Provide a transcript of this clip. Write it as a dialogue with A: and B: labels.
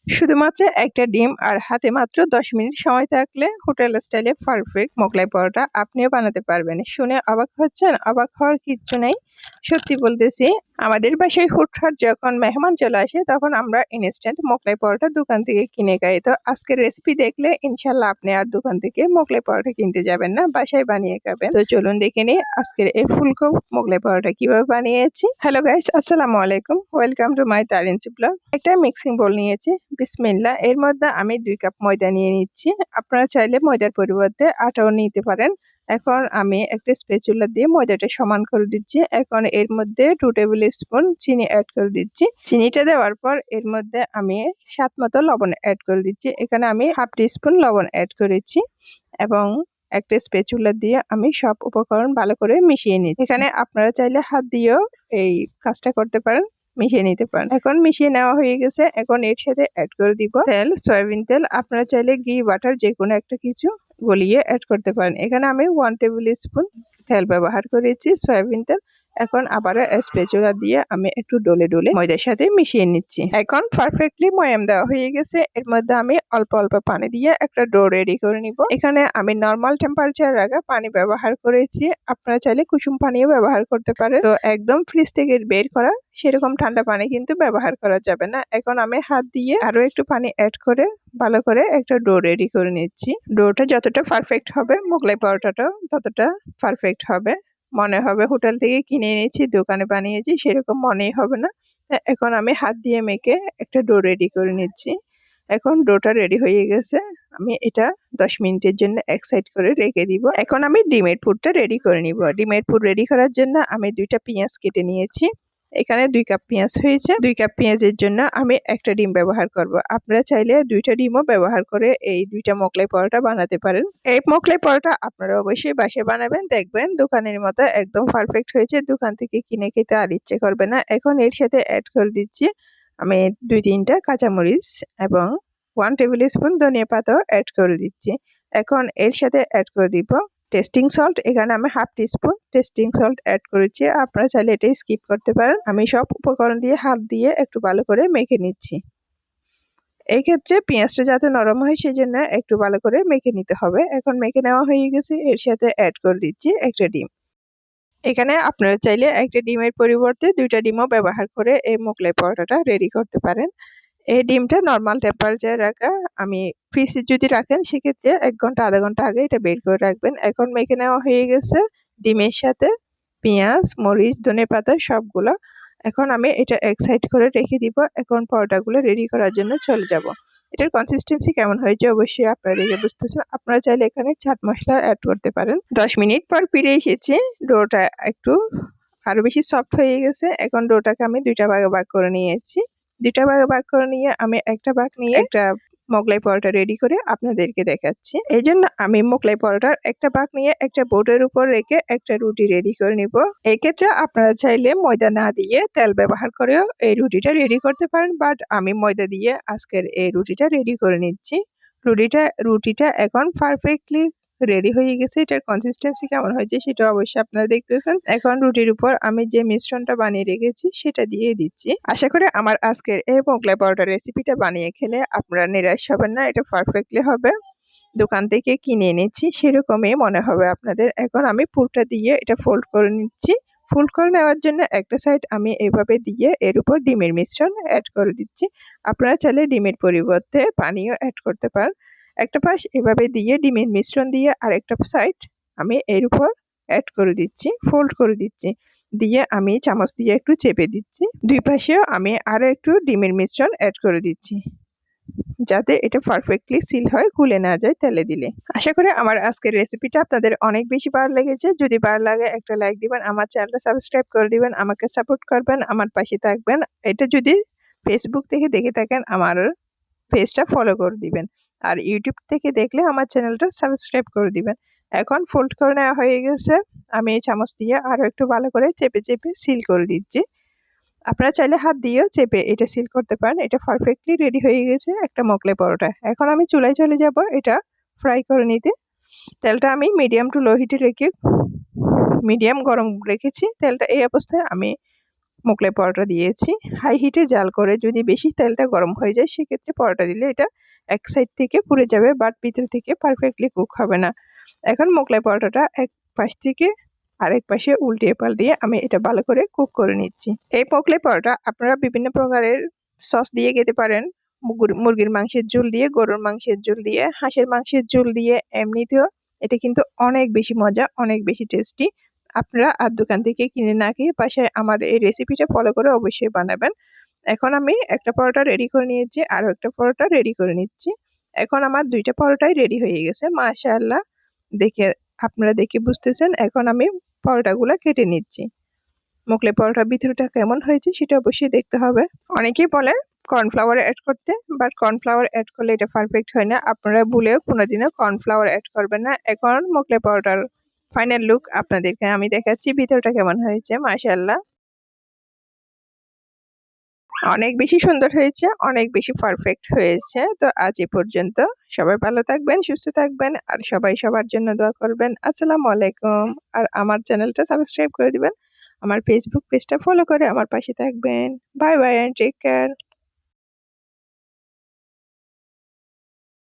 A: শুধুমাত্র একটা ডিম আর হাতে মাত্র 10 মিনিট সময় থাকলে হোটেল স্টাইলে পারফেক্ট মোগলাই পরোটা আপনিও বানাতে পারবেন। শুনে অবাক হচ্ছেন? অবাক হওয়ার কিচ্ছু নেই। সত্যি বলতেছি, আমাদের বাসায় হুটহাট যখন মেহমান চলে আসে তখন আমরা ইনস্ট্যান্ট মোগলাই পরোটা দোকান থেকে কিনে খাই। তো আজকের রেসিপি দেখলে ইনশাল্লাহ আপনি আর দোকান থেকে মোগলাই পরোটা কিনতে যাবেন না, বাসায় বানিয়ে খাবেন। তো চলুন দেখে নিই আজকের এই ফুলকো মোগলাই পরোটা কিভাবে বানিয়েছি। হ্যালো গাইস, আসসালামু আলাইকুম, ওয়েলকাম টু মাই তারিনসি ব্লগ। একটা মিক্সিং বোল নিয়েছি, বিসমিল্লাহ। এর মধ্যে আমি 2 কাপ ময়দা নিয়ে নিচ্ছি। আপনারা চাইলে ময়দার পরিবর্তে আটাও নিতে পারেন। এখন আমি একটা স্প্যাচুলা দিয়ে ময়দাটা সমান করে দিচ্ছি। এখন এর মধ্যে 2 টেবিল স্পুন চিনি অ্যাড করে দিচ্ছি। চিনিটা দেওয়ার পর এর মধ্যে আমি স্বাদ মতো লবণ অ্যাড করে দিচ্ছি। এখানে আমি হাফ টি স্পুন লবণ অ্যাড করেছি এবং একটা স্প্যাচুলা দিয়ে আমি সব উপকরণ ভালো করে মিশিয়ে নিচ্ছি। এখানে আপনারা চাইলে হাত দিয়েও এই কাজটা করতে পারেন, মিশিয়ে নিতে পারেন। এখন মিশিয়ে নেওয়া হয়ে গেছে। এখন এর সাথে অ্যাড করে দিব তেল, সয়াবিন তেল। আপনারা চাইলে ঘি, বাটার যে কোনো একটা কিছু গলিয়ে অ্যাড করতে পারেন। এখানে আমি 1 টেবিল স্পুন তেল ব্যবহার করেছি, সয়াবিন তেল। এখন আবারও স্প্যাচুলা দিয়ে আমি একটু ডলে ডলে ময়দার সাথে মিশিয়ে নিচ্ছি। এখন পারফেক্টলি ময়াম দেওয়া হয়ে গেছে। এর মধ্যে আমি অল্প অল্প পানি দিয়ে একটা ডো রেডি করে নিব। এখানে আমি নর্মাল টেম্পারেচার রাখা পানি ব্যবহার করেছি। আপনারা চাইলে কুসুম পানিও ব্যবহার করতে পারেন। তো একদম ফ্রিজ থেকে বের করা সেরকম ঠান্ডা পানি কিন্তু ব্যবহার করা যাবে না। এখন আমি হাত দিয়ে আরো একটু পানি অ্যাড করে ভালো করে একটা ডো রেডি করে নিচ্ছি। ডোটা যতটা পারফেক্ট হবে মোগলাই পরোটাটাও ততটা পারফেক্ট হবে। মনে হবে হোটেল থেকে কিনে এনেছি, দোকানে বানিয়েছি, সেরকম মনেই হবে না। এখন আমি হাত দিয়ে মেখে একটা ডো রেডি করে নিচ্ছি। এখন ডোটা রেডি হয়ে গেছে। আমি এটা 10 মিনিটের জন্য এক সাইড করে রেখে দিব। এখন আমি ডিমের পুরটা রেডি করে নিব। ডিমের পুর রেডি করার জন্য আমি 2টা পেঁয়াজ কেটে নিয়েছি। এখানে 2 কাপ পেঁয়াজ হয়েছে। 2 কাপ পেঁয়াজের জন্য আমি একটা ডিম ব্যবহার করব। আপনারা চাইলে 2টা ডিমও ব্যবহার করে এই 2টা মোগলাই পরোটা বানাতে পারেন। এই মোগলাই পরোটা আপনারা অবশ্যই বাসায় বানাবেন, দেখবেন দোকানের মতো একদম পারফেক্ট হয়েছে। দোকান থেকে কিনে খেতে আর ইচ্ছে করবে না। এখন এর সাথে অ্যাড করে দিচ্ছি আমি 2-3টা কাঁচামরিচ এবং 1 টেবিল স্পুন ধনিয়া পাতাও অ্যাড করে দিচ্ছি। এখন এর সাথে অ্যাড করে দিব টেস্টিং সল্ট। এখানে আমি হাফ টি স্পুন টেস্টিং সল্ট অ্যাড করেছি। আপনারা চাইলে এটাই স্কিপ করতে পারেন। আমি সব উপকরণ দিয়ে হাত দিয়ে একটু ভালো করে মেখে নিচ্ছি। এই ক্ষেত্রে পেঁয়াজটা যাতে নরম হয় সেজন্য একটু ভালো করে মেখে নিতে হবে। এখন মেখে নেওয়া হয়ে গেছে। এর সাথে অ্যাড করে দিচ্ছি একটা ডিম। এখানে আপনারা চাইলে একটা ডিমের পরিবর্তে 2টা ডিমও ব্যবহার করে এই মোগলাই পরোটাটা রেডি করতে পারেন। এই ডিমটা নর্মাল টেম্পারেচারে রাখা। আমি ফ্রিজে যদি রাখেন সেক্ষেত্রে 1 ঘন্টা আধা ঘন্টা আগে এটা বের করে রাখবেন। এখন মেখে নেওয়া হয়ে গেছে ডিমের সাথে পেঁয়াজ, মরিচ, ধনেপাতা সবগুলো। এখন আমি এটা এক সাইড করে রেখে দিব। এখন পরোটাগুলো রেডি করার জন্য চলে যাব। এটার কনসিস্টেন্সি কেমন হয়েছে অবশ্যই আপনারা দেখে বুঝতেছেন। আপনারা চাইলে এখানে চাট মশলা অ্যাড করতে পারেন। 10 মিনিট পর ফিরে এসেছি। ডোটা একটু আরো বেশি সফট হয়ে গেছে। এখন ডোটাকে আমি 2টা ভাগে ভাগ করে নিয়েছি। 2টা ভাগে ভাগ করে নিয়ে আমি একটা ভাগ নিয়ে একটা মোগলাই পরোটা রেডি করে আপনাদেরকে দেখাচ্ছি। এই জন্য আমি মোগলাই পরোটার একটা ভাগ নিয়ে একটা বোর্ডের উপর রেখে একটা রুটি রেডি করে নিব। এই ক্ষেত্রে আপনারা চাইলে ময়দা না দিয়ে তেল ব্যবহার করেও এই রুটিটা রেডি করতে পারেন, বাট আমি ময়দা দিয়ে আজকের এই রুটিটা রেডি করে নিচ্ছি। রুটিটা এখন পারফেক্টলি রেডি হয়ে গেছে। এটার কনসিস্টেন্সি কেমন হয়েছে সেটা অবশ্যই আপনারা দেখতেছেন। এখন রুটির উপর আমি যে মিশ্রণটা বানিয়ে রেখেছি সেটা দিয়ে দিচ্ছি। আশা করি আমার আজকের এই মোগলাই পরোটার রেসিপিটা বানিয়ে খেলে আপনারা নিরাশ হবেন না। এটা পারফেক্টলি হবে। দোকান থেকে কিনে এনেছি সেরকমই মনে হবে আপনাদের। এখন আমি পুরটা দিয়ে এটা ফোল্ড করে নিচ্ছি। ফোল্ড করে নেওয়ার জন্য একটা সাইড আমি এভাবে দিয়ে এর উপর ডিমের মিশ্রণ অ্যাড করে দিচ্ছি। আপনারা চাইলে ডিমের পরিবর্তে পানিও অ্যাড করতে পারেন। একটা পাশ এভাবে দিয়ে ডিমের মিশ্রণ দিয়ে আরেকটা সাইড আমি এর উপর অ্যাড করে দিচ্ছি, ফোল্ড করে দিচ্ছি। দিয়ে আমি চামচ দিয়ে একটু চেপে দিচ্ছি। 2 পাশেও আমি আরো একটু ডিমের মিশ্রণ অ্যাড করে দিচ্ছি যাতে এটা পারফেক্টলি সিল হয়, খুলে না যায় তেলে দিলে। আশা করি আমার আজকের রেসিপিটা আপনাদের অনেক বেশি ভালো লেগেছে। যদি ভালো লাগে একটা লাইক দিবেন, আমার চ্যানেলটা সাবস্ক্রাইব করে দিবেন, আমাকে সাপোর্ট করবেন, আমার পাশে থাকবেন। এটা যদি ফেসবুক থেকে দেখে থাকেন আমার পেজটা ফলো করে দিবেন, আর ইউটিউব থেকে দেখলে আমার চ্যানেলটা সাবস্ক্রাইব করে দিবেন। এখন ফোল্ড করে নেওয়া হয়ে গেছে। আমি এই চামচ দিয়ে আরো একটু ভালো করে চেপে চেপে সিল করে দিচ্ছি। আপনারা চাইলে হাত দিয়েও চেপে এটা সিল করতে পারেন। এটা পারফেক্টলি রেডি হয়ে গেছে একটা মোগলাই পরোটা। এখন আমি চুলায় চলে যাব এটা ফ্রাই করে নিতে। তেলটা আমি মিডিয়াম টু লো হিটে রেখে মিডিয়াম গরম রেখেছি। তেলটা এই অবস্থায় আমি মোগলাই পরোটা দিয়েছি। হাই হিটে জাল করে যদি বেশি তেলটা গরম হয়ে যায় সেক্ষেত্রে পরোটা দিলে এটা এক সাইড থেকে পুড়ে যাবে, বাট ভিতর থেকে পারফেক্টলি কুক হবে না। এখন মোগলাই পরোটাটা এক পাশ থেকে আরেক পাশে উল্টিয়ে পাল্টিয়ে আমি এটা ভালো করে কুক করে নিচ্ছি। এই মোগলাই পরোটা আপনারা বিভিন্ন প্রকারের সস দিয়ে খেতে পারেন। মুরগির মাংসের ঝোল দিয়ে, গরুর মাংসের ঝোল দিয়ে, হাঁসের মাংসের ঝোল দিয়ে, এমনিতেও এটা কিন্তু অনেক বেশি মজা, অনেক বেশি টেস্টি। আপনারা আর দোকান থেকে কিনে না খেয়ে বাসায় আমার এই রেসিপিটা ফলো করে অবশ্যই বানাবেন। এখন আমি একটা পরোটা রেডি করে নিয়েছি, আরও একটা পরোটা রেডি করে নিচ্ছি। এখন আমার দুইটা পরোটাই রেডি হয়ে গেছে মাশাআল্লাহ। আপনারা দেখে বুঝতেছেন। এখন আমি পরোটাগুলো কেটে নিচ্ছি। মোগলাই পরোটার ভিতরটা কেমন হয়েছে সেটা অবশ্যই দেখতে হবে। অনেকেই বলে কর্নফ্লাওয়ার অ্যাড করতে, বাট কর্নফ্লাওয়ার অ্যাড করলে এটা পারফেক্ট হয় না। আপনারা ভুলেও কোনোদিনও কর্নফ্লাওয়ার অ্যাড করবেন না। এখন মোগলাই পরোটার ফাইনাল লুক আপনাদেরকে আমি দেখাচ্ছি ভিতরটা কেমন হয়েছে। মাশাআল্লাহ, অনেক বেশি সুন্দর হয়েছে, অনেক বেশি পারফেক্ট হয়েছে। তো আজ এ পর্যন্ত। সবাই ভালো থাকবেন, সুস্থ থাকবেন, আর সবাই সবার জন্য দোয়া করবেন। আসসালামু আলাইকুম। আর আমার চ্যানেলটা সাবস্ক্রাইব করে দিবেন। আমার ফেসবুক পেজটা ফলো করে আমার পাশে থাকবেন। Bye bye and take care.